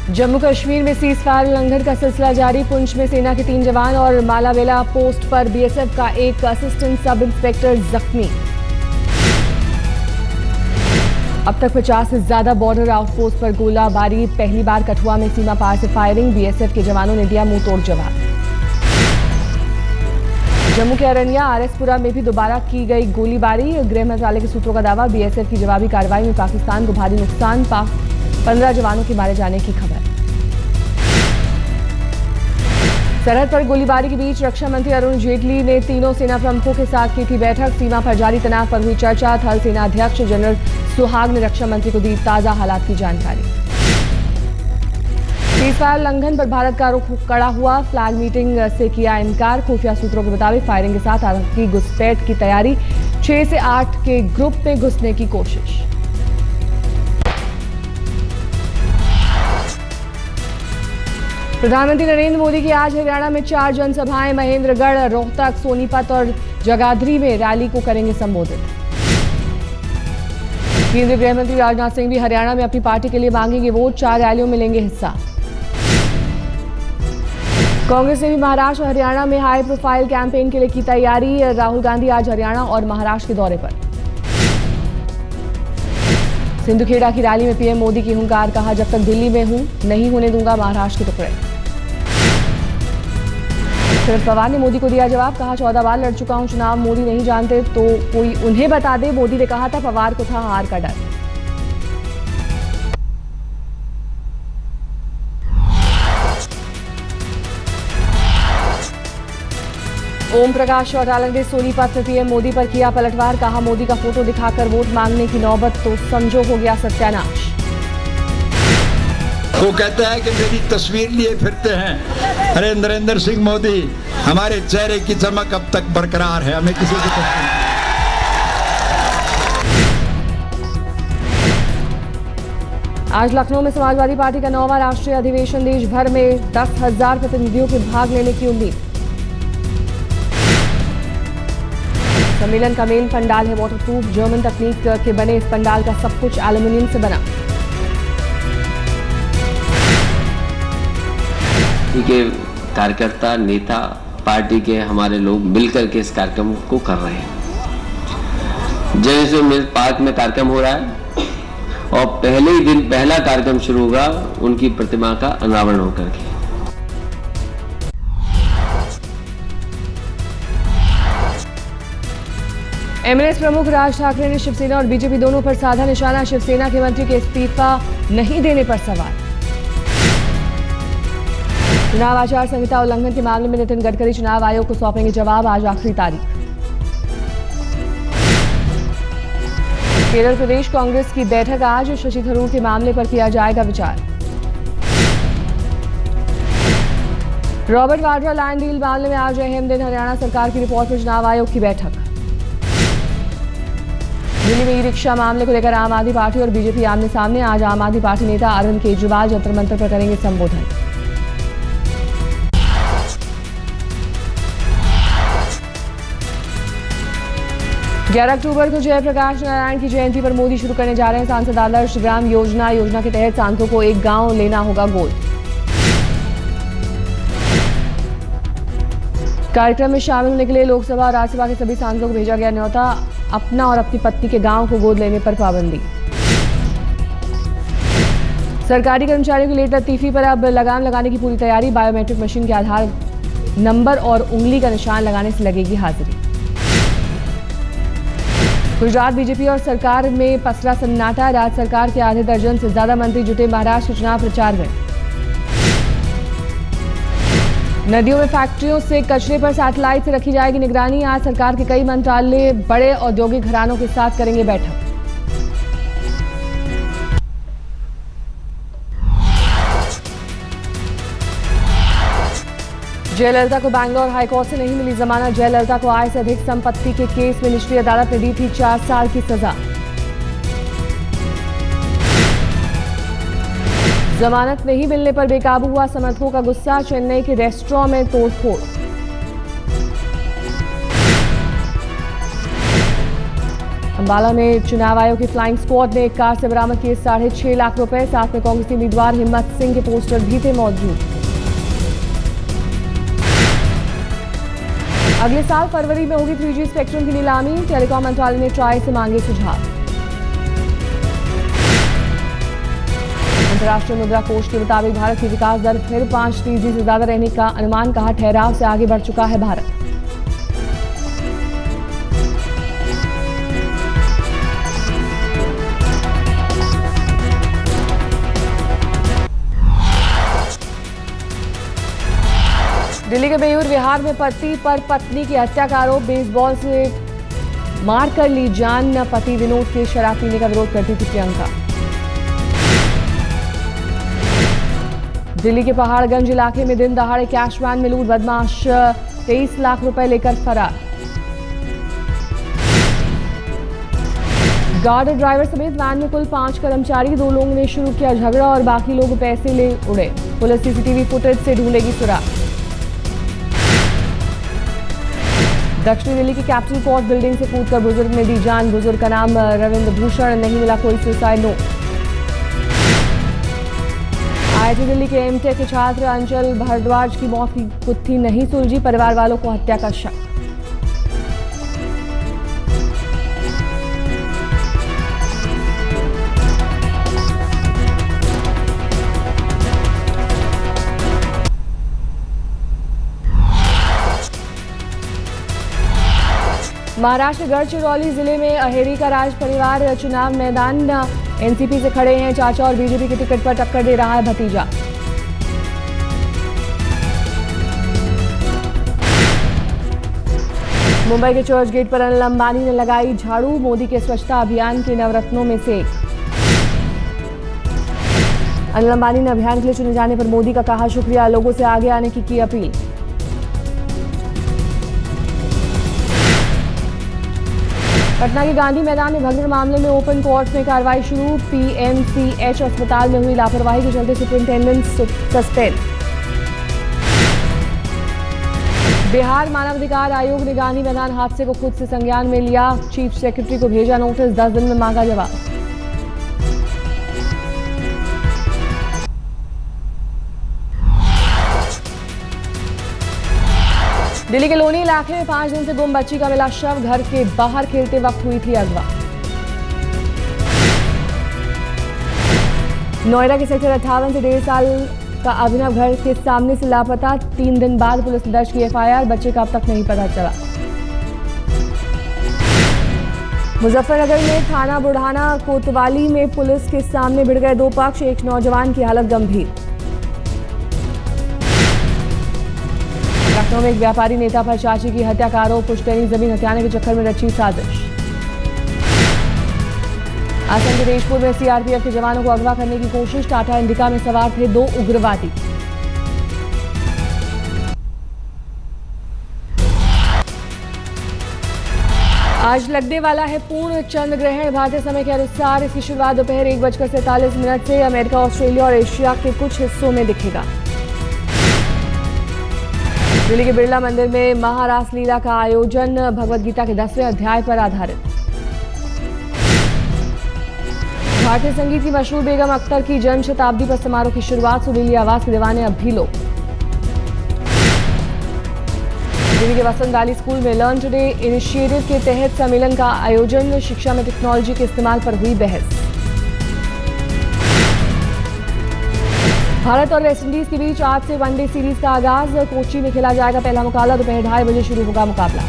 जम्मू कश्मीर में cease fire उल्लंघन का सिलसिला जारी। पुंछ में सेना के 3 जवान और मालावेला पोस्ट पर बीएसएफ का एक असिस्टेंट सब इंस्पेक्टर जख्मी। अब तक 50 से ज्यादा बॉर्डर आउटपोस्ट पर गोलाबारी। पहली बार कठुआ में सीमा पार से फायरिंग। बीएसएफ के जवानों ने दिया मुंह तोड़ जवाब। जम्मू के अरनिया आरएसपुरा में भी दोबारा की गई गोलीबारी। गृह मंत्रालय के सूत्रों का दावा, बीएसएफ की जवाबी कार्रवाई में पाकिस्तान को भारी नुकसान। 15 जवानों के मारे जाने की खबर। सरहद पर गोलीबारी के बीच रक्षा मंत्री अरुण जेटली ने तीनों सेना प्रमुखों के साथ की थी बैठक। सीमा पर जारी तनाव पर हुई चर्चा। थल सेना अध्यक्ष जनरल सुहाग ने रक्षा मंत्री को दी ताजा हालात की जानकारी। सीजफायर उल्लंघन पर भारत का रुख कड़ा हुआ। फ्लैग मीटिंग से किया इनकार। खुफिया सूत्रों के मुताबिक फायरिंग के साथ आतंकी घुसपैठ की तैयारी। 6 से 8 के ग्रुप में घुसने की कोशिश। प्रधानमंत्री नरेंद्र मोदी की आज हरियाणा में 4 जनसभाएं। महेंद्रगढ़, रोहतक, सोनीपत और जगाधरी में रैली को करेंगे संबोधित। केंद्रीय गृह मंत्री राजनाथ सिंह भी हरियाणा में अपनी पार्टी के लिए मांगेंगे वोट। 4 रैलियों में लेंगे हिस्सा। कांग्रेस ने भी महाराष्ट्र और हरियाणा में हाई प्रोफाइल कैंपेन के लिए की तैयारी। राहुल गांधी आज हरियाणा और महाराष्ट्र के दौरे पर। सिंधुखेड़ा की रैली में पीएम मोदी की हुंकार। कहा, जब तक दिल्ली में हूं नहीं होने दूंगा महाराष्ट्र के टुकड़े। शरद पवार ने मोदी को दिया जवाब। कहा, 14 बार लड़ चुका हूं चुनाव। मोदी नहीं जानते तो कोई उन्हें बता दे। मोदी ने कहा था पवार को था हार का डर। ओम प्रकाश चौटाला ने सोनीपत में पीएम मोदी पर किया पलटवार। कहा, मोदी का फोटो दिखाकर वोट मांगने की नौबत तो समझो हो गया सत्यानाश। वो कहता है कि मेरी तस्वीर लिए फिरते हैं। अरे नरेंद्र सिंह मोदी, हमारे चेहरे की चमक अब तक बरकरार है, हमें किसी की आज लखनऊ में समाजवादी पार्टी का 9वां राष्ट्रीय अधिवेशन। देश भर में 10,000 प्रतिनिधियों के भाग लेने की उम्मीद। सम्मेलन का मेन पंडाल है वाटरप्रूफ। जर्मन तकनीक के बने इस पंडाल का सब कुछ एल्यूमिनियम से बना। के कार्यकर्ता, नेता, पार्टी के हमारे लोग मिलकर के इस कार्यक्रम को कर रहे हैं। जैसे मिल पार्क में कार्यक्रम हो रहा है और पहले ही दिन पहला कार्यक्रम शुरू होगा उनकी प्रतिमा का अनावरण होकर के। एमएनएस प्रमुख राज ठाकरे ने शिवसेना और बीजेपी दोनों पर साधा निशाना। शिवसेना के मंत्री के इस्तीफा नहीं देने पर सवाल। चुनाव आचार संहिता उल्लंघन के मामले में नितिन गडकरी चुनाव आयोग को सौंपेंगे जवाब। आज आखिरी तारीख। केरल प्रदेश कांग्रेस की बैठक आज। शशि थरूर के मामले पर किया जाएगा विचार। रॉबर्ट वाड्रा लैंड डील मामले में आज अहम दिन। हरियाणा सरकार की रिपोर्ट पर चुनाव आयोग की बैठक। दिल्ली में ई रिक्शा मामले को लेकर आम आदमी पार्टी और बीजेपी आमने सामने। आज आम आदमी पार्टी नेता अरविंद केजरीवाल जंतर मंतर पर करेंगे संबोधन। ग्यारह अक्टूबर को जयप्रकाश नारायण की जयंती पर मोदी शुरू करने जा रहे हैं सांसद आदर्श ग्राम योजना। योजना के तहत सांसदों को एक गांव लेना होगा गोद। कार्यक्रम में शामिल होने के लिए लोकसभा और राज्यसभा के सभी सांसदों को भेजा गया न्योता। अपना और अपनी पत्नी के गांव को गोद लेने पर पाबंदी। सरकारी कर्मचारियों की लेट लतीफी पर अब लगाम लगाने की पूरी तैयारी। बायोमेट्रिक मशीन के आधार नंबर और उंगली का निशान लगाने से लगेगी हाजिरी। गुजरात बीजेपी और सरकार में पसरा सन्नाटा। राज्य सरकार के आधे दर्जन से ज्यादा मंत्री जुटे महाराष्ट्र के चुनाव प्रचार में। नदियों में फैक्ट्रियों से कचरे पर सैटेलाइट से रखी जाएगी निगरानी। आज सरकार के कई मंत्रालय बड़े औद्योगिक घरानों के साथ करेंगे बैठक। जयललिता को बैंगलोर हाईकोर्ट से नहीं मिली जमानत। जयललिता को आय से अधिक संपत्ति के केस में निचली अदालत ने दी थी 4 साल की सजा। जमानत नहीं मिलने पर बेकाबू हुआ समर्थकों का गुस्सा। चेन्नई के रेस्टोरेंट में तोड़फोड़। अंबाला में चुनाव आयोग की फ्लाइंग स्क्वाड ने एक कार से बरामद किए 6.5 लाख रुपए। साथ में कांग्रेसी उम्मीदवार हिम्मत सिंह के पोस्टर भी थे मौजूद। अगले साल फरवरी में होगी 3G स्पेक्ट्रम की नीलामी। टेलीकॉम मंत्रालय ने ट्राई से मांगे सुझाव। अंतर्राष्ट्रीय मुद्रा कोष के मुताबिक भारत की विकास दर फिर 5% से ज्यादा रहने का अनुमान। कहा, ठहराव से आगे बढ़ चुका है भारत। दिल्ली के बेयूर विहार में पति पर पत्नी की हत्या का आरोप। बेसबॉल से मारकर ली जान। पति विनोद के शराब पीने का विरोध करती थी प्रियंका। दिल्ली के पहाड़गंज इलाके में दिन दहाड़े कैश वैन में लूट। बदमाश 23 लाख रुपए लेकर फरार। गार्ड और ड्राइवर समेत वैन में कुल 5 कर्मचारी। 2 लोगों ने शुरू किया झगड़ा और बाकी लोग पैसे ले उड़े। पुलिस सीसीटीवी फुटेज से ढूंढेगी सुराग। दक्षिणी दिल्ली की कैपिटल कोर्ट बिल्डिंग से कूदकर बुजुर्ग ने दी जान। बुजुर्ग का नाम रविंद्र भूषण। नहीं मिला कोई सुसाइड नोट। IIT दिल्ली के एमटेक के छात्र अंचल भारद्वाज की मौत की गुत्थी नहीं सुलझी। परिवार वालों को हत्या का शक। महाराष्ट्र गढ़चिरौली जिले में अहेरी का राज परिवार चुनाव मैदान। एनसीपी से खड़े हैं चाचा और बीजेपी की टिकट पर टक्कर दे रहा है भतीजा। मुंबई के चर्च गेट पर अनिल अंबानी ने लगाई झाड़ू। मोदी के स्वच्छता अभियान के नवरत्नों में से एक। अनिल अंबानी ने अभियान के लिए चुने जाने पर मोदी का कहा शुक्रिया। लोगों से आगे आने की अपील। पटना के गांधी मैदान में भगदड़ मामले में ओपन कोर्ट में कार्रवाई शुरू। PMCH अस्पताल में हुई लापरवाही के चलते सुपरिंटेंडेंट सस्पेंड। बिहार मानवाधिकार आयोग ने गांधी मैदान हादसे को खुद से संज्ञान में लिया। चीफ सेक्रेटरी को भेजा नोटिस। 10 दिन में मांगा जवाब। दिल्ली के लोनी इलाके में 5 दिन से गुम बच्ची का मिला शव। घर के बाहर खेलते वक्त हुई थी अगवा। नोएडा के सेक्टर 58 से 1.5 साल का अभिनव घर के सामने से लापता। 3 दिन बाद पुलिस ने दर्ज की FIR। बच्चे का अब तक नहीं पता चला। मुजफ्फरनगर में थाना बुढ़ाना कोतवाली में पुलिस के सामने भिड़ गए 2 पक्ष। एक नौजवान की हालत गंभीर। लखनऊ में एक व्यापारी नेता पर चाची की हत्या का आरोप। पुश्तैनी जमीन हथियाने के चक्कर में रची साजिश। असम के देशपुर में CRPF के जवानों को अगवा करने की कोशिश। टाटा इंडिका में सवार थे 2 उग्रवादी। आज लगने वाला है पूर्ण चंद्र ग्रहण। भारतीय समय के अनुसार इसकी शुरुआत दोपहर 1:47 से अमेरिका, ऑस्ट्रेलिया और एशिया के कुछ हिस्सों में दिखेगा। दिल्ली के बिरला मंदिर में महारास लीला का आयोजन। भगवद गीता के 10वें अध्याय पर आधारित। भारतीय संगीत की मशहूर बेगम अख्तर की जन्म शताब्दी पर समारोह की शुरुआत। सुरीली आवाज के दीवाने अब भी लोग। दिल्ली के वसंत वैली स्कूल में लर्न टुडे इनिशिएटिव के तहत सम्मेलन का आयोजन। शिक्षा में टेक्नोलॉजी के इस्तेमाल पर हुई बहस। भारत और वेस्टइंडीज के बीच आज से वनडे सीरीज का आगाज। कोच्चि में खेला जाएगा पहला मुकाबला। दोपहर 2:30 बजे शुरू होगा मुकाबला।